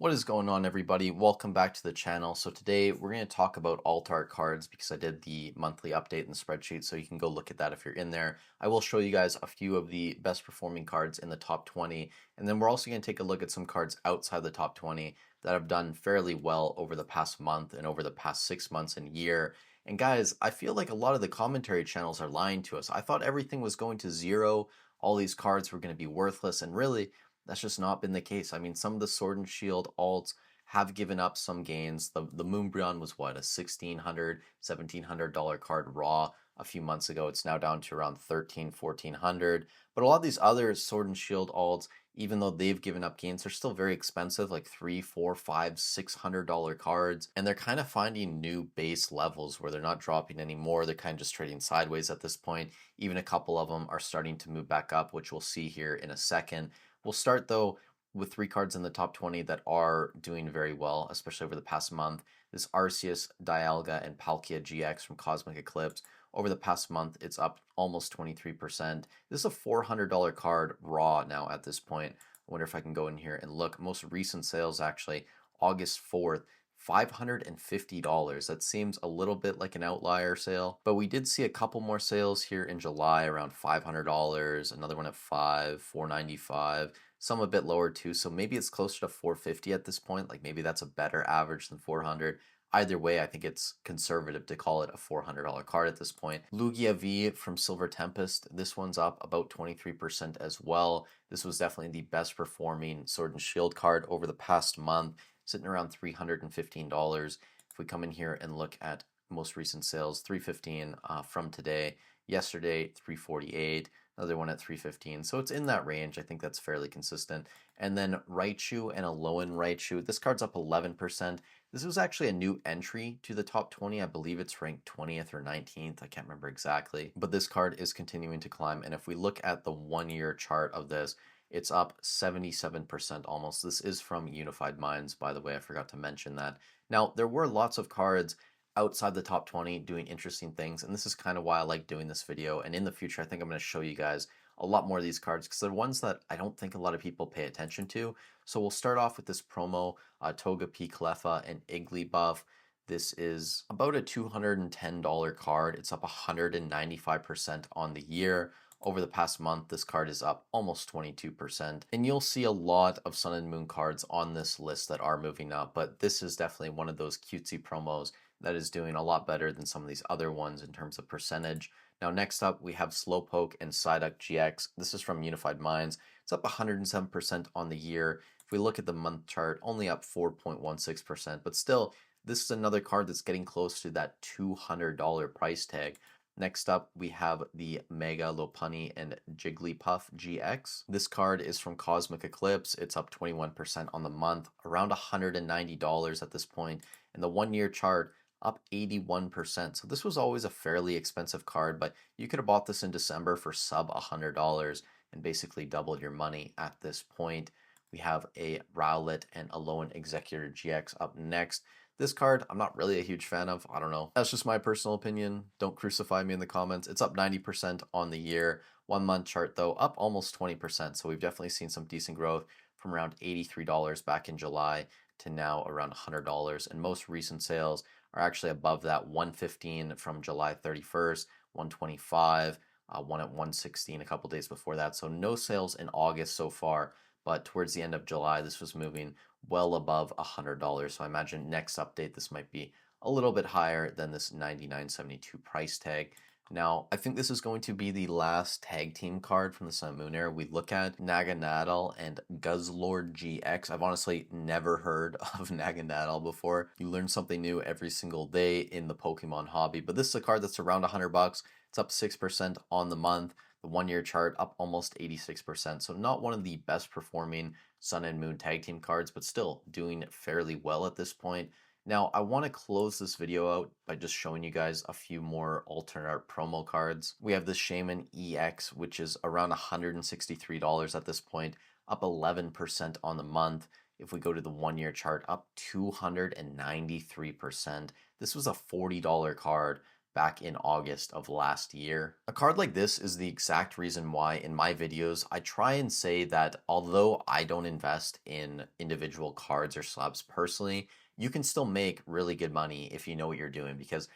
What is going on, everybody? Welcome back to the channel. So today we're going to talk about alt art cards because I did the monthly update in the spreadsheet, so you can go look at that if you're in there. I will show you guys a few of the best performing cards in the top 20, and then we're also going to take a look at some cards outside the top 20 that have done fairly well over the past month and over the past 6 months and year. And guys, I feel like a lot of the commentary channels are lying to us. I thought everything was going to zero, all these cards were going to be worthless, and really that's just not been the case. I mean, some of the Sword and Shield alts have given up some gains. The Moonbryon was what, a $1,600, $1,700 card raw a few months ago. It's now down to around 13, 1400. But a lot of these other Sword and Shield alts, even though they've given up gains, they're still very expensive, like $3, $4, $5, $600 cards. And they're kind of finding new base levels where they're not dropping anymore. They're kind of just trading sideways at this point. Even a couple of them are starting to move back up, which we'll see here in a second. We'll start though with three cards in the top 20 that are doing very well, especially over the past month. This Arceus, Dialga, and Palkia GX from Cosmic Eclipse. Over the past month, it's up almost 23%. This is a $400 card raw now at this point. I wonder if I can go in here and look. Most recent sales actually, August 4th, $550. That seems a little bit like an outlier sale, but we did see a couple more sales here in July around $500, another one at $495, some a bit lower too, so maybe it's closer to $450 at this point. Like maybe that's a better average than $400. Either way, I think it's conservative to call it a $400 card at this point. Lugia V from Silver Tempest, this one's up about 23% as well. This was definitely the best performing Sword and Shield card over the past month, sitting around $315. If we come in here and look at most recent sales, $315 from today. Yesterday, $348. Another one at $315. So it's in that range. I think that's fairly consistent. And then Raichu and Alolan Raichu. This card's up 11%. This was actually a new entry to the top 20. I believe it's ranked 20th or 19th. I can't remember exactly. But this card is continuing to climb. And if we look at the 1-year chart of this, it's up 77% almost. This is from Unified Minds, by the way. I forgot to mention that. Now, there were lots of cards outside the top 20 doing interesting things, and this is kind of why I like doing this video. And in the future, I think I'm going to show you guys a lot more of these cards because they're ones that I don't think a lot of people pay attention to. So we'll start off with this promo, Togepi, Cleffa, and Igglybuff. This is about a $210 card. It's up 195% on the year. Over the past month, this card is up almost 22%. And you'll see a lot of Sun and Moon cards on this list that are moving up, but this is definitely one of those cutesy promos that is doing a lot better than some of these other ones in terms of percentage. Now next up, we have Slowpoke and Psyduck GX. This is from Unified Minds. It's up 107% on the year. If we look at the month chart, only up 4.16%, but still, this is another card that's getting close to that $200 price tag. Next up, we have the Mega Lopunny and Jigglypuff GX. This card is from Cosmic Eclipse. It's up 21% on the month, around $190 at this point. And the 1-year chart, up 81%. So this was always a fairly expensive card, but you could have bought this in December for sub $100 and basically doubled your money at this point. We have a Rowlet and Alolan Executor GX up next. This card, I'm not really a huge fan of. I don't know. That's just my personal opinion. Don't crucify me in the comments. It's up 90% on the year. 1-month chart, though, up almost 20%. So we've definitely seen some decent growth from around $83 back in July to now around $100. And most recent sales are actually above that. 115 from July 31st, 125, one at 116 a couple days before that. So no sales in August so far. But towards the end of July, this was moving well above $100. So I imagine next update, this might be a little bit higher than this $99.72 price tag. Now, I think this is going to be the last tag team card from the Sun and Moon era. We look at Naganadel and Guzzlord GX. I've honestly never heard of Naganadel before. You learn something new every single day in the Pokemon hobby. But this is a card that's around $100. It's up 6% on the month. The 1-year chart up almost 86%. So not one of the best performing Sun and Moon tag team cards, but still doing fairly well at this point. Now, I want to close this video out by just showing you guys a few more alternate art promo cards. We have the Shaman EX, which is around $163 at this point, up 11% on the month. If we go to the 1-year chart, up 293%. This was a $40 card back in August of last year. A card like this is the exact reason why in my videos I try and say that although I don't invest in individual cards or slabs personally, you can still make really good money if you know what you're doing, because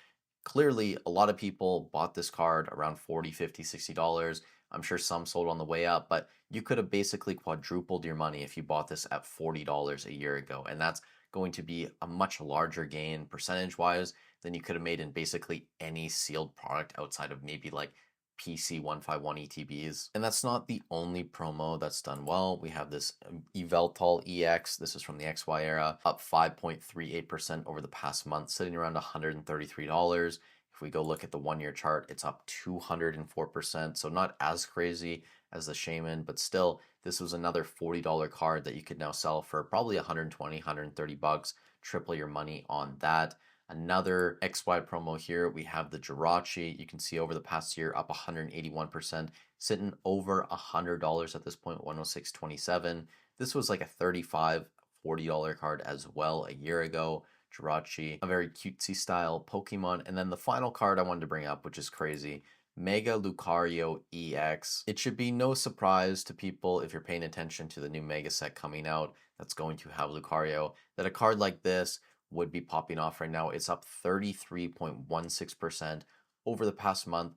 clearly a lot of people bought this card around 40, 50, $60. I'm sure some sold on the way up, but you could have basically quadrupled your money if you bought this at $40 a year ago. And that's going to be a much larger gain percentage wise than you could have made in basically any sealed product outside of maybe like PC 151 ETBs. And that's not the only promo that's done well. We have this Eveltal EX. This is from the XY era, up 5.38% over the past month, sitting around $133. If we go look at the 1 year chart, it's up 204%. So not as crazy as the Shaman, but still, this was another $40 card that you could now sell for probably 120, 130 bucks, triple your money on that. Another XY promo here, we have the Jirachi. You can see over the past year up 181%, sitting over $100 at this point, 106.27. This was like a $35, $40 card as well a year ago. Jirachi, a very cutesy style Pokemon. And then the final card I wanted to bring up, which is crazy, Mega Lucario EX. It should be no surprise to people if you're paying attention to the new Mega set coming out that's going to have Lucario, that a card like this would be popping off right now. It's up 33.16% over the past month,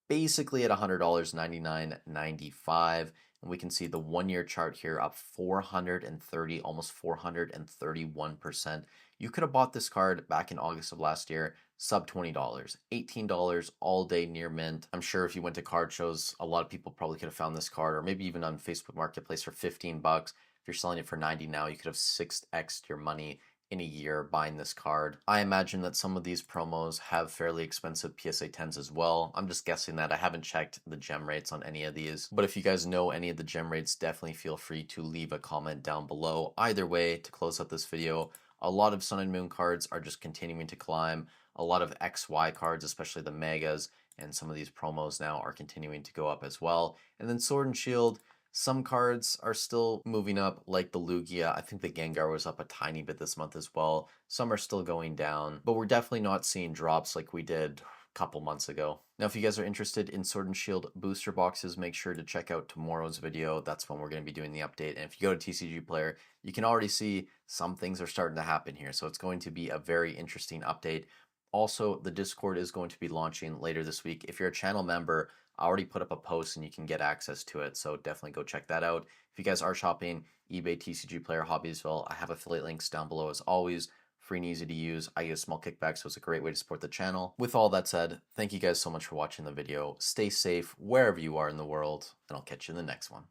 basically at $100, $99.95. And we can see the 1 year chart here up 430, almost 431%. You could have bought this card back in August of last year, sub $20, $18 all day near mint. I'm sure if you went to card shows, a lot of people probably could have found this card, or maybe even on Facebook Marketplace for 15 bucks. If you're selling it for 90 now, you could have 6x'd your money in a year buying this card. I imagine that some of these promos have fairly expensive PSA 10s as well. I'm just guessing that. I haven't checked the gem rates on any of these, but if you guys know any of the gem rates, definitely feel free to leave a comment down below. Either way, to close out this video, a lot of Sun and Moon cards are just continuing to climb. A lot of XY cards, especially the Megas, and some of these promos now are continuing to go up as well. And then Sword and Shield, some cards are still moving up, like the Lugia. I think the Gengar was up a tiny bit this month as well. Some are still going down, but we're definitely not seeing drops like we did a couple months ago. Now, if you guys are interested in Sword and Shield booster boxes, make sure to check out tomorrow's video. That's when we're going to be doing the update. And if you go to TCG Player, you can already see some things are starting to happen here. So it's going to be a very interesting update. Also, the Discord is going to be launching later this week. If you're a channel member, I already put up a post and you can get access to it, so definitely go check that out. If you guys are shopping eBay, TCG Player, Hobbiesville, I have affiliate links down below as always. Free and easy to use. I get a small kickback, so it's a great way to support the channel. With all that said, thank you guys so much for watching the video. Stay safe wherever you are in the world, and I'll catch you in the next one.